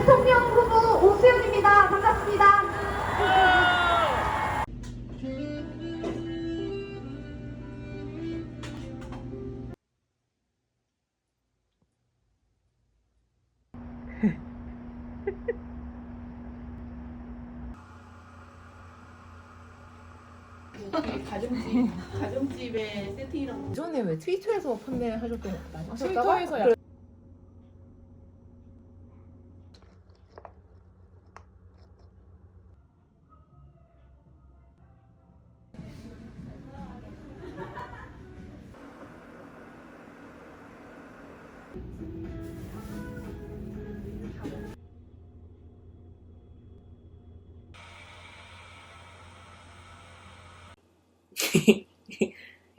대통령 후보 오수연입니다. 반갑습니다. 가정집에 세팅이랑 예전에 왜 트위터에서 판매하셨던 거 하셨다가? 트위터에서 약간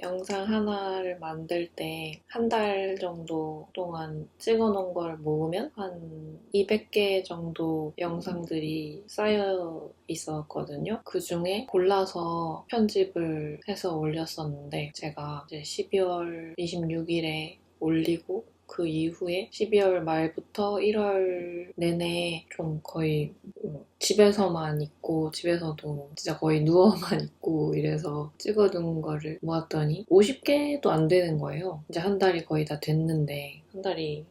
영상 하나를 만들 때 한 달 정도 동안 찍어 놓은 걸 모으면 한 200개 정도 영상들이 쌓여 있었거든요. 그 중에 골라서 편집을 해서 올렸었는데 제가 이제 12월 26일에 올리고 그 이후에 12월 말부터 1월 내내 좀 거의 집에서만 있고 집에서도 진짜 거의 누워만 있고 이래서 찍어둔 거를 모았더니 50개도 안 되는 거예요. 이제 한 달이 거의 다 됐는데 한 달이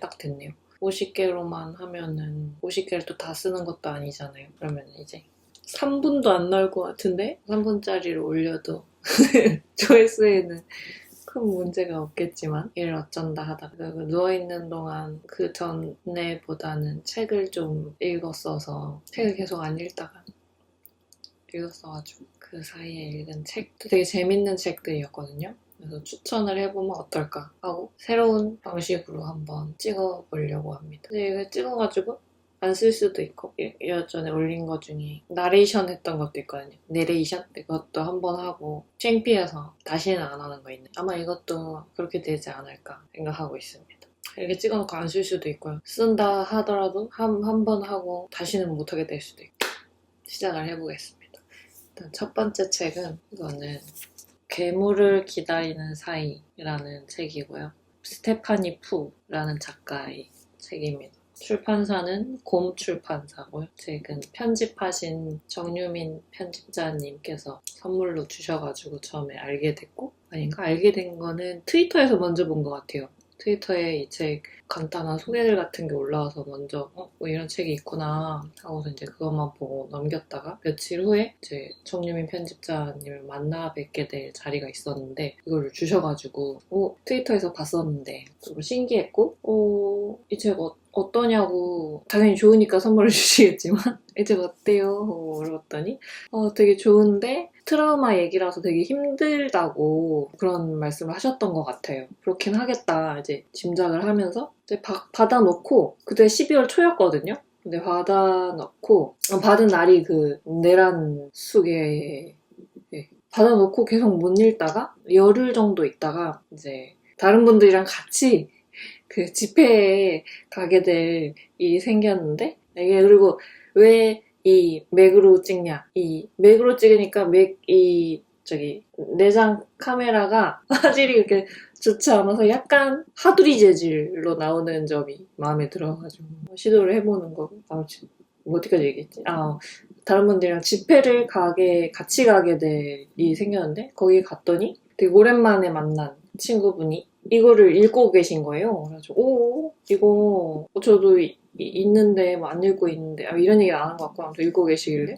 딱 됐네요. 50개로만 하면은 50개를 또 다 쓰는 것도 아니잖아요. 그러면 이제 3분도 안 나올 것 같은데 3분짜리를 올려도 조회수에는 큰 문제가 없겠지만 일을 어쩐다 하다가 누워있는 동안 그 전에보다는 책을 좀 읽었어서 책을 계속 안 읽다가 읽었어가지고 그 사이에 읽은 책도 되게 재밌는 책들이었거든요. 그래서 추천을 해보면 어떨까 하고 새로운 방식으로 한번 찍어보려고 합니다. 근데 이거 찍어가지고 안 쓸 수도 있고 예전에 올린 거 중에 나레이션 했던 것도 있거든요. 내레이션? 그것도 한번 하고 창피해서 다시는 안 하는 거 있네. 아마 이것도 그렇게 되지 않을까 생각하고 있습니다. 이렇게 찍어놓고 안 쓸 수도 있고요. 쓴다 하더라도 한 번 하고 다시는 못하게 될 수도 있고 시작을 해보겠습니다. 일단 첫 번째 책은 이거는 괴물을 기다리는 사이라는 책이고요. 스테파니 푸라는 작가의 책입니다. 출판사는 곰 출판사고요. 책은 편집하신 정유민 편집자님께서 선물로 주셔가지고 처음에 알게 됐고 아닌가? 알게 된 거는 트위터에서 먼저 본 것 같아요. 트위터에 이 책 간단한 소개글 같은 게 올라와서 먼저 뭐 이런 책이 있구나 하고서 이제 그것만 보고 넘겼다가 며칠 후에 이제 정유민 편집자님을 만나 뵙게 될 자리가 있었는데 이거를 주셔가지고 트위터에서 봤었는데 좀 신기했고 이 책 어떠냐고 당연히 좋으니까 선물을 주시겠지만 이 책 어때요? 하고 물어봤더니 되게 좋은데 트라우마 얘기라서 되게 힘들다고 그런 말씀을 하셨던 것 같아요. 그렇긴 하겠다 이제 짐작을 하면서 이제 받아놓고 그때 12월 초였거든요. 근데 받아놓고 받은 날이 그 내란 숙에 받아놓고 계속 못 읽다가 열흘 정도 있다가 이제 다른 분들이랑 같이 그 집회에 가게 될 일이 생겼는데 이게 그리고 왜 이 맥으로 찍냐 이 맥으로 찍으니까 내장 카메라가 화질이 그렇게 좋지 않아서 약간 하두리 재질로 나오는 점이 마음에 들어가지고 시도를 해보는 거 어디까지 얘기했지? 다른 분들이랑 집회를 같이 가게 될 일이 생겼는데 거기 갔더니 되게 오랜만에 만난 친구분이 이거를 읽고 계신 거예요. 그래가지고 이거 저도 있는데 뭐 안 읽고 있는데 이런 얘기를 안 한 것 같고 아무튼 읽고 계시길래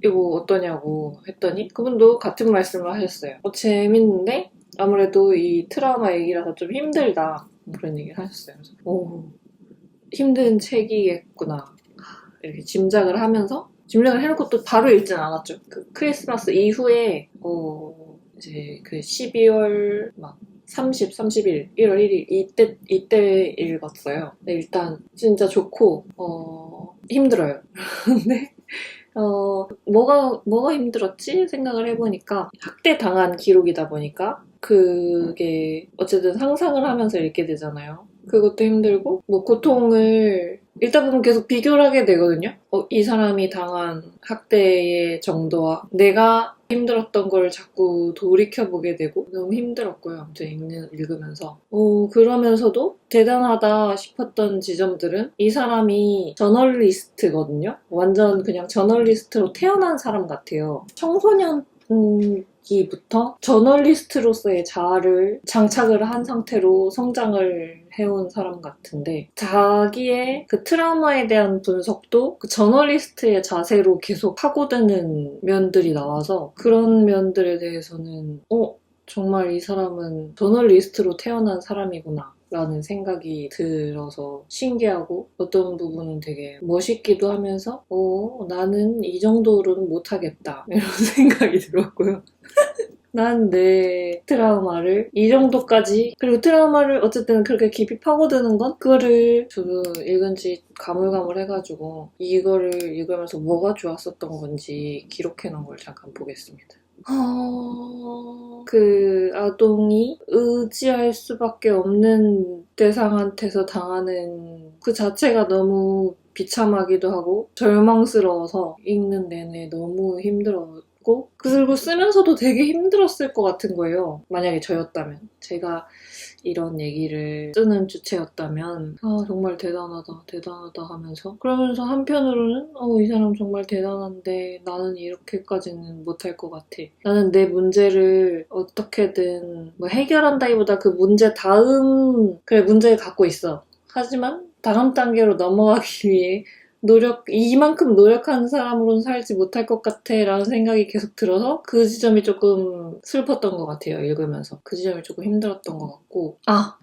이거 어떠냐고 했더니 그분도 같은 말씀을 하셨어요. 재밌는데 아무래도 이 트라우마 얘기라서 좀 힘들다 그런 얘기를 하셨어요. 그래서 힘든 책이겠구나 이렇게 짐작을 하면서 짐작을 해놓고 또 바로 읽진 않았죠. 그 크리스마스 이후에 이제 그 12월 막 30, 31, 1월 1일 이때 읽었어요. 근데 일단 진짜 좋고 힘들어요. 근데 뭐가 힘들었지 생각을 해보니까 학대 당한 기록이다 보니까 그게 어쨌든 상상을 하면서 읽게 되잖아요. 그것도 힘들고 뭐 고통을 읽다 보면 계속 비교를 하게 되거든요. 이 사람이 당한 학대의 정도와 내가 힘들었던 걸 자꾸 돌이켜보게 되고 너무 힘들었고요. 아무튼 읽으면서. 그러면서도 대단하다 싶었던 지점들은 이 사람이 저널리스트거든요. 완전 그냥 저널리스트로 태어난 사람 같아요. 청소년기부터 저널리스트로서의 자아를 장착을 한 상태로 성장을 해온 사람 같은데 자기의 그 트라우마에 대한 분석도 그 저널리스트의 자세로 계속 파고드는 면들이 나와서 그런 면들에 대해서는 정말 이 사람은 저널리스트로 태어난 사람이구나 라는 생각이 들어서 신기하고 어떤 부분은 되게 멋있기도 하면서 나는 이 정도로는 못하겠다 이런 생각이 들었고요. 난 내 트라우마를 이 정도까지 그리고 트라우마를 어쨌든 그렇게 깊이 파고드는 건 그거를 저도 읽은 지 가물가물해가지고 이거를 읽으면서 뭐가 좋았었던 건지 기록해놓은 걸 잠깐 보겠습니다. 그 아동이 의지할 수밖에 없는 대상한테서 당하는 그 자체가 너무 비참하기도 하고 절망스러워서 읽는 내내 너무 힘들었고 그리고 쓰면서도 되게 힘들었을 것 같은 거예요. 만약에 저였다면 제가 이런 얘기를 쓰는 주체였다면 정말 대단하다 하면서 그러면서 한편으로는 이 사람 정말 대단한데 나는 이렇게까지는 못할 것 같아. 나는 내 문제를 어떻게든 해결한다기보다 그 문제 다음 문제를 갖고 있어. 하지만 다음 단계로 넘어가기 위해 이만큼 노력하는 사람으로는 살지 못할 것 같아 라는 생각이 계속 들어서 그 지점이 조금 슬펐던 것 같아요. 읽으면서 그 지점이 조금 힘들었던 것 같고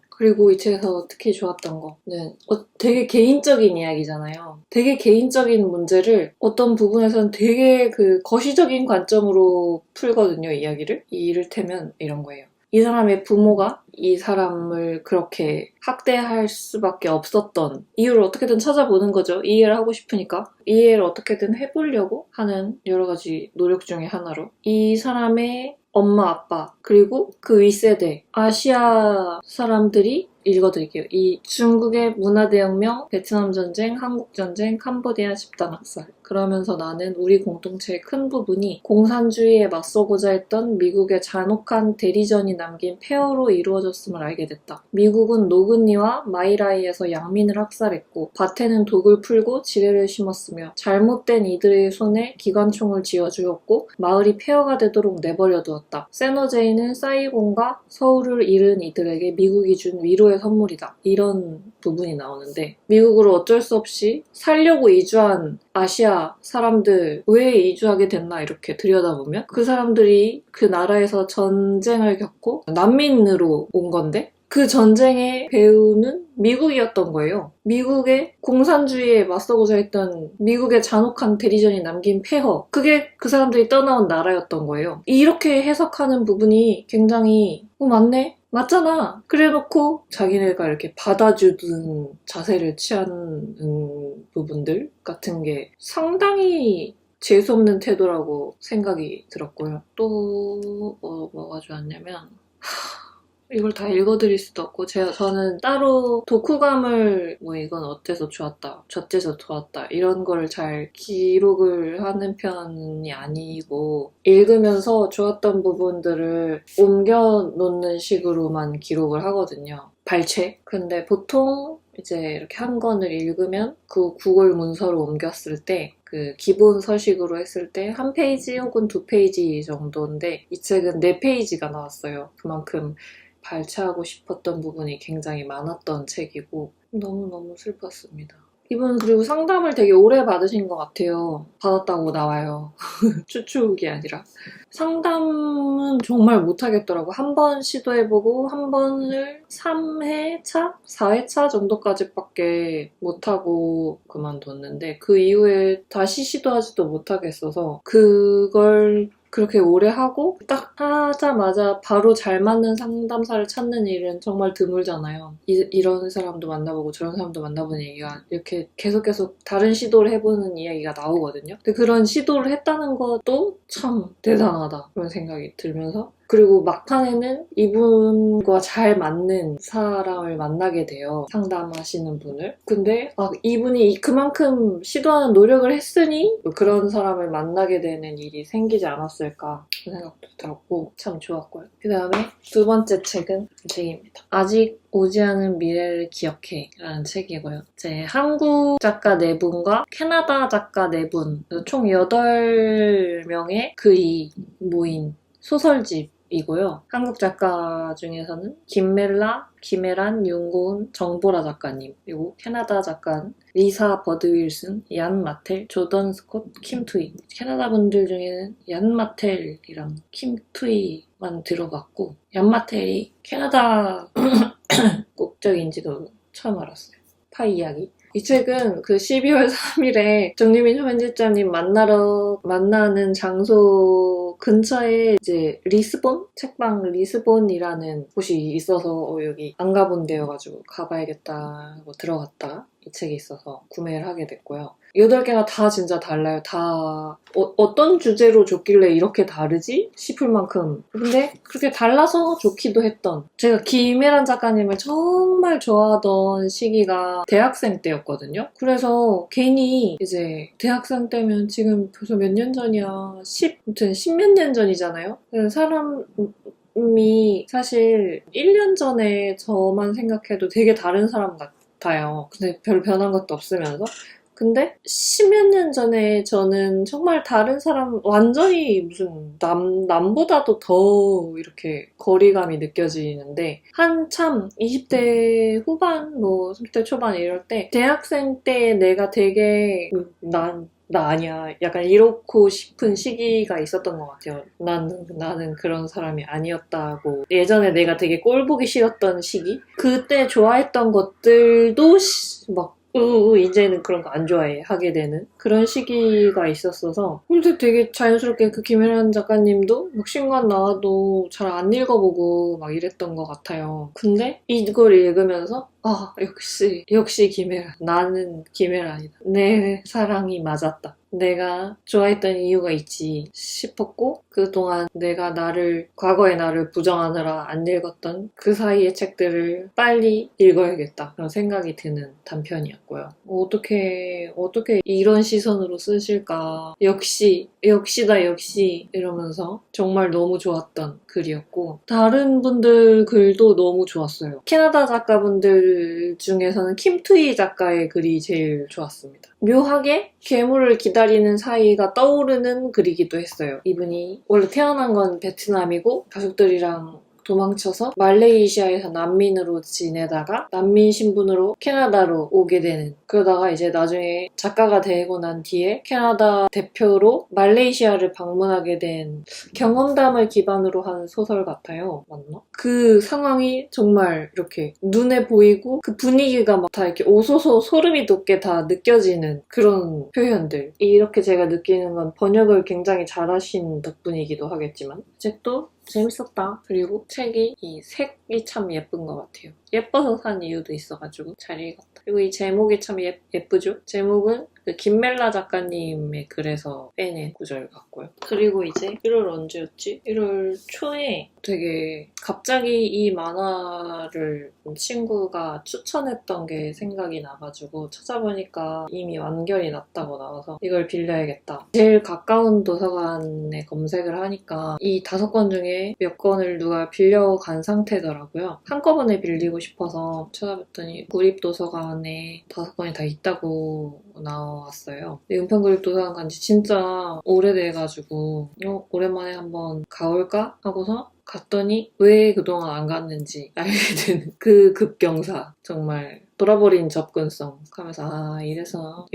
그리고 이 책에서 특히 좋았던 거는 되게 개인적인 이야기잖아요. 되게 개인적인 문제를 어떤 부분에서는 되게 그 거시적인 관점으로 풀거든요. 이야기를. 이를테면 이런 거예요. 이 사람의 부모가 이 사람을 그렇게 학대할 수밖에 없었던 이유를 어떻게든 찾아보는 거죠. 이해를 하고 싶으니까. 이해를 어떻게든 해보려고 하는 여러 가지 노력 중에 하나로 이 사람의 엄마, 아빠, 그리고 그 윗세대 아시아 사람들이 읽어드릴게요. 이 중국의 문화대혁명, 베트남전쟁, 한국전쟁, 캄보디아 집단 학살. 그러면서 나는 우리 공동체의 큰 부분이 공산주의에 맞서고자 했던 미국의 잔혹한 대리전이 남긴 폐허로 이루어졌음을 알게 됐다. 미국은 노근니와 마이라이에서 양민을 학살했고 밭에는 독을 풀고 지뢰를 심었으며 잘못된 이들의 손에 기관총을 쥐어주었고 마을이 폐허가 되도록 내버려두었다. 세너제이는 사이공과 서울을 잃은 이들에게 미국이 준 위로의 선물이다. 이런 부분이 나오는데 미국으로 어쩔 수 없이 살려고 이주한 아시아 사람들 왜 이주하게 됐나 이렇게 들여다보면 그 사람들이 그 나라에서 전쟁을 겪고 난민으로 온 건데 그 전쟁의 배후는 미국이었던 거예요. 미국의 공산주의에 맞서고자 했던 미국의 잔혹한 대리전이 남긴 폐허. 그게 그 사람들이 떠나온 나라였던 거예요. 이렇게 해석하는 부분이 굉장히 맞네? 맞잖아. 그래놓고 자기네가 이렇게 받아주는 자세를 취하는 부분들 같은 게 상당히 재수없는 태도라고 생각이 들었고요. 또 뭐가 좋았냐면 이걸 다 읽어드릴 수도 없고 저는 따로 독후감을 이건 어때서 좋았다, 저때서 좋았다 이런 걸 잘 기록을 하는 편이 아니고 읽으면서 좋았던 부분들을 옮겨놓는 식으로만 기록을 하거든요. 발췌. 근데 보통 이제 이렇게 한 권을 읽으면 그 구글 문서로 옮겼을 때 그 기본 서식으로 했을 때 한 페이지 혹은 두 페이지 정도인데 이 책은 4페이지가 나왔어요. 그만큼 발췌하고 싶었던 부분이 굉장히 많았던 책이고 너무너무 슬펐습니다. 이분 그리고 상담을 되게 오래 받으신 것 같아요. 받았다고 나와요. 추측이 아니라. 상담은 정말 못하겠더라고. 한 번 시도해보고 한 번을 3회차? 4회차 정도까지밖에 못하고 그만뒀는데 그 이후에 다시 시도하지도 못하겠어서 그걸 그렇게 오래 하고 딱 하자마자 바로 잘 맞는 상담사를 찾는 일은 정말 드물잖아요. 이런 사람도 만나보고 저런 사람도 만나보는 얘기가 이렇게 계속 다른 시도를 해보는 이야기가 나오거든요. 근데 그런 시도를 했다는 것도 참 대단하다 그런 생각이 들면서 그리고 막판에는 이분과 잘 맞는 사람을 만나게 돼요. 상담하시는 분을. 근데 이분이 그만큼 시도하는 노력을 했으니 그런 사람을 만나게 되는 일이 생기지 않았을까 그런 생각도 들었고 참 좋았고요. 그 다음에 두 번째 책은 이 책입니다. 아직 오지 않은 미래를 기억해 라는 책이고요. 이제 한국 작가 4분과 캐나다 작가 4분 총 8명의 글이 모인 소설집이고요. 한국 작가 중에서는 김멜라, 김혜란, 윤고은, 정보라 작가님, 그리고 캐나다 작가는 리사 버드 윌슨, 얀 마텔, 조던 스콧, 킴 투이. 캐나다 분들 중에는 얀 마텔이랑 킴 투이만 들어봤고 얀 마텔이 캐나다 국적인지도 처음 알았어요. 파이 이야기. 이 책은 그 12월 3일에 정유민 편집자님 만나는 장소 근처에 이제 리스본? 책방 리스본이라는 곳이 있어서 여기 안 가본 데여가지고 가봐야겠다 하고 들어갔다가 이 책이 있어서 구매를 하게 됐고요. 8개가 다 진짜 달라요. 다 어떤 주제로 줬길래 이렇게 다르지? 싶을 만큼. 근데 그렇게 달라서 좋기도 했던. 제가 김혜란 작가님을 정말 좋아하던 시기가 대학생 때였거든요. 그래서 괜히 이제 대학생 때면 지금 벌써 몇 년 전이야. 아무튼 10몇 년 전이잖아요. 사람이 사실 1년 전에 저만 생각해도 되게 다른 사람 같아요. 근데 별 변한 것도 없으면서. 근데 10몇 년 전에 저는 정말 다른 사람, 완전히 무슨 남보다도 더 이렇게 거리감이 느껴지는데 한참 20대 후반, 30대 초반 이럴 때 대학생 때 내가 되게 나 아니야. 약간 이렇고 싶은 시기가 있었던 것 같아요. 나는 그런 사람이 아니었다고. 예전에 내가 되게 꼴 보기 싫었던 시기? 그때 좋아했던 것들도 막 이제는 그런 거 안 좋아해 하게 되는 그런 시기가 있었어서 근데 되게 자연스럽게 그 김혜란 작가님도 막 신간 나와도 잘 안 읽어보고 막 이랬던 것 같아요. 근데 이걸 읽으면서 역시 김혜란. 나는 김혜란이다. 내 사랑이 맞았다. 내가 좋아했던 이유가 있지 싶었고 그동안 내가 과거의 나를 부정하느라 안 읽었던 그 사이의 책들을 빨리 읽어야겠다 그런 생각이 드는 단편이었고요. 어떻게 이런 시선으로 쓰실까 역시다 역시 이러면서 정말 너무 좋았던 글이었고 다른 분들 글도 너무 좋았어요. 캐나다 작가분들 중에서는 킴 투이 작가의 글이 제일 좋았습니다. 묘하게 괴물을 기다리는 사이가 떠오르는 글이기도 했어요. 이분이 원래 태어난 건 베트남이고 가족들이랑 도망쳐서 말레이시아에서 난민으로 지내다가 난민 신분으로 캐나다로 오게 되는 그러다가 이제 나중에 작가가 되고 난 뒤에 캐나다 대표로 말레이시아를 방문하게 된 경험담을 기반으로 한 소설 같아요. 맞나? 그 상황이 정말 이렇게 눈에 보이고 그 분위기가 막 다 이렇게 오소소 소름이 돋게 다 느껴지는 그런 표현들. 이렇게 제가 느끼는 건 번역을 굉장히 잘하신 덕분이기도 하겠지만 책도 재밌었다. 그리고 책이 이 색이 참 예쁜 것 같아요. 예뻐서 산 이유도 있어가지고 잘 읽었다. 그리고 이 제목이 참 예쁘죠? 제목은 그 김멜라 작가님의 글에서 빼낸 구절 같고요. 그리고 이제 1월 언제였지? 1월 초에 되게 갑자기 이 만화를 친구가 추천했던 게 생각이 나가지고 찾아보니까 이미 완결이 났다고 나와서 이걸 빌려야겠다. 제일 가까운 도서관에 검색을 하니까 이 5권 중에 몇 권을 누가 빌려간 상태더라고요. 한꺼번에 빌리고 싶어서 찾아봤더니 구립도서관에 5권이 다 있다고 나왔어요. 은평구립도서관 간지 진짜 오래돼가지고 오랜만에 한번 가볼까? 하고서 갔더니 왜 그동안 안 갔는지 알게 되는 그 급경사. 정말 돌아버린 접근성 하면서 이래서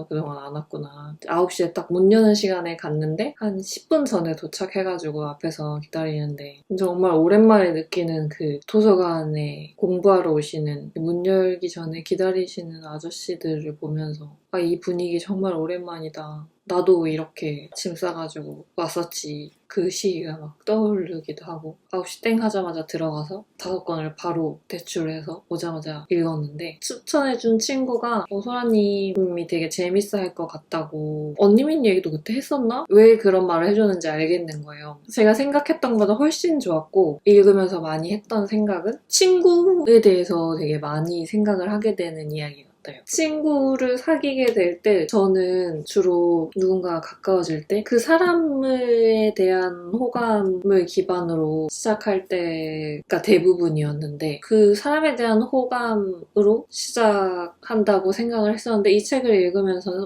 그동안 안 왔구나. 9시에 딱 문 여는 시간에 갔는데 한 10분 전에 도착해가지고 앞에서 기다리는데 정말 오랜만에 느끼는 그 도서관에 공부하러 오시는 문 열기 전에 기다리시는 아저씨들을 보면서 이 분위기 정말 오랜만이다. 나도 이렇게 짐 싸가지고 왔었지. 그 시기가 막 떠오르기도 하고 9시 땡 하자마자 들어가서 5권을 바로 대출해서 오자마자 읽었는데 추천해준 친구가 소라님이 되게 재밌어할 것 같다고 언니민 얘기도 그때 했었나? 왜 그런 말을 해줬는지 알겠는 거예요. 제가 생각했던 것보다 훨씬 좋았고 읽으면서 많이 했던 생각은 친구에 대해서 되게 많이 생각을 하게 되는 이야기가 친구를 사귀게 될 때 저는 주로 누군가가 가까워질 때 그 사람에 대한 호감을 기반으로 시작할 때가 대부분이었는데 그 사람에 대한 호감으로 시작한다고 생각을 했었는데 이 책을 읽으면서는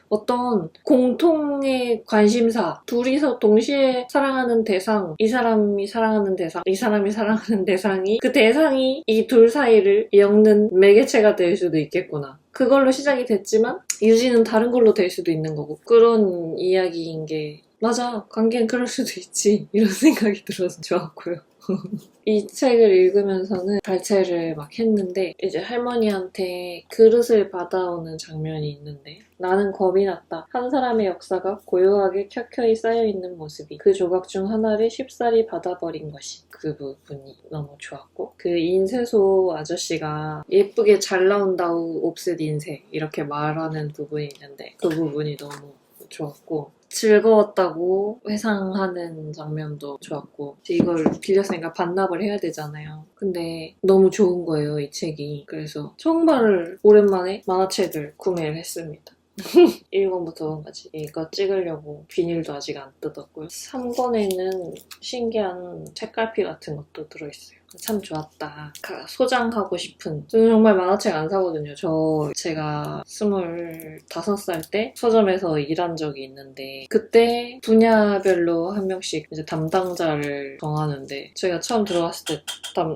어떤 공통의 관심사 둘이서 동시에 사랑하는 대상 이 사람이 사랑하는 대상 이 사람이 사랑하는 대상이 그 대상이 이 둘 사이를 엮는 매개체가 될 수도 있겠고 그걸로 시작이 됐지만 유지는 다른 걸로 될 수도 있는 거고 그런 이야기인 게 맞아 관계는 그럴 수도 있지 이런 생각이 들어서 좋았고요. 이 책을 읽으면서는 발췌를 막 했는데 이제 할머니한테 그릇을 받아오는 장면이 있는데 나는 겁이 났다. 한 사람의 역사가 고요하게 켜켜이 쌓여있는 모습이 그 조각 중 하나를 쉽사리 받아버린 것이 그 부분이 너무 좋았고 그 인쇄소 아저씨가 예쁘게 잘 나온다우 옵셋 인쇄 이렇게 말하는 부분이 있는데 그 부분이 너무 좋았고 즐거웠다고 회상하는 장면도 좋았고 이걸 빌렸으니까 반납을 해야 되잖아요. 근데 너무 좋은 거예요 이 책이. 그래서 정말 오랜만에 만화책을 구매를 했습니다. 1권부터 5권까지 이거 찍으려고 비닐도 아직 안 뜯었고요. 3권에는 신기한 책갈피 같은 것도 들어있어요. 참 좋았다. 소장하고 싶은. 저는 정말 만화책 안 사거든요. 제가 25살 때 서점에서 일한 적이 있는데 그때 분야별로 한 명씩 이제 담당자를 정하는데 제가 처음 들어갔을 때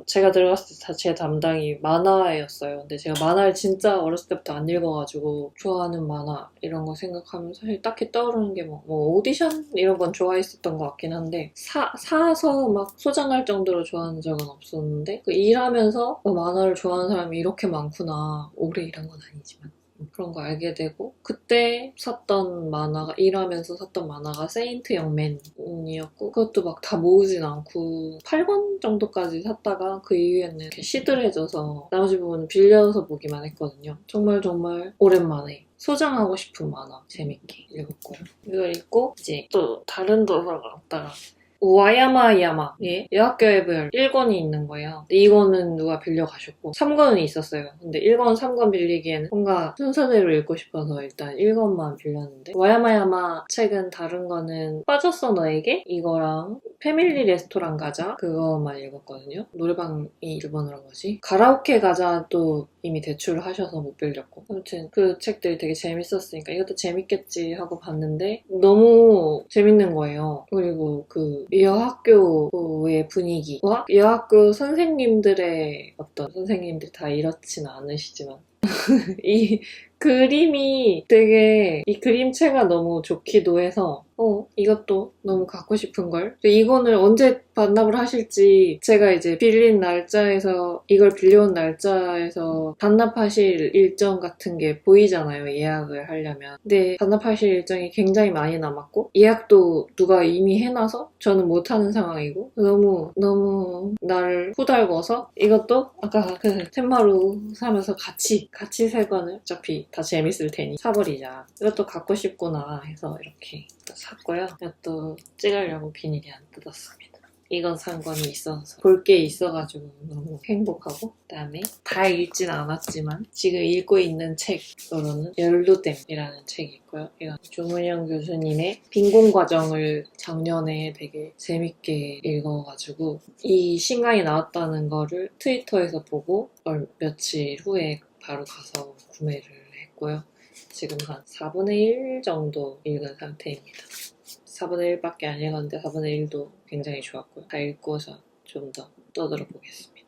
제가 들어갔을 때 제 담당이 만화였어요. 근데 제가 만화를 진짜 어렸을 때부터 안 읽어가지고 좋아하는 만화 이런 거 생각하면 사실 딱히 떠오르는 게 뭐 오디션 이런 건 좋아했었던 것 같긴 한데 사서 막 소장할 정도로 좋아하는 적은 없었는데 일하면서 만화를 좋아하는 사람이 이렇게 많구나. 오래 일한 건 아니지만 그런 거 알게 되고 그때 일하면서 샀던 만화가 세인트 영맨이었고 그것도 막 다 모으진 않고 8권 정도까지 샀다가 그 이후에는 이렇게 시들해져서 나머지 부분은 빌려서 보기만 했거든요. 정말 오랜만에 소장하고 싶은 만화 재밌게 읽었고요. 이걸 읽고 이제 또 다른 도서관 갔다가 와야마야마의 여학교의 별 1권이 있는 거예요. 2권은 누가 빌려가셨고 3권은 있었어요. 근데 1권, 3권 빌리기에는 뭔가 순서대로 읽고 싶어서 일단 1권만 빌렸는데 와야마야마 책은 다른 거는 빠졌어 너에게? 이거랑 패밀리 레스토랑 가자 그거만 읽었거든요. 노래방이 일본어로 뭐지? 가라오케 가자도 이미 대출을 하셔서 못 빌렸고 아무튼 그 책들이 되게 재밌었으니까 이것도 재밌겠지 하고 봤는데 너무 재밌는 거예요. 그리고 그 여학교의 분위기와 여학교 선생님들의 선생님들이 다 이렇진 않으시지만 이 그림이 되게 이 그림체가 너무 좋기도 해서 이것도 너무 갖고 싶은걸. 이거를 언제 반납을 하실지 제가 이제 빌린 날짜에서 이걸 빌려온 날짜에서 반납하실 일정 같은 게 보이잖아요. 예약을 하려면. 근데 반납하실 일정이 굉장히 많이 남았고 예약도 누가 이미 해놔서 저는 못하는 상황이고 너무 나를 후달궈서 이것도 아까 그 텐마루 사면서 같이 세 권을 어차피 다 재밌을 테니 사버리자. 이것도 갖고 싶구나 해서 이렇게 샀고요. 이것도 찍으려고 비닐이 안 뜯었습니다. 이건 상관이 있어서 볼 게 있어가지고 너무 행복하고 그다음에 다 읽진 않았지만 지금 읽고 있는 책으로는 열루댐이라는 책이 있고요. 이건 조문영 교수님의 빈곤 과정을 작년에 되게 재밌게 읽어가지고 이 신간이 나왔다는 거를 트위터에서 보고 며칠 후에 바로 가서 구매를 했고요. 지금 한 4분의 1 정도 읽은 상태입니다. 4분의 1밖에 안 읽었는데 4분의 1도 굉장히 좋았고요. 다 읽고서 좀 더 떠들어 보겠습니다.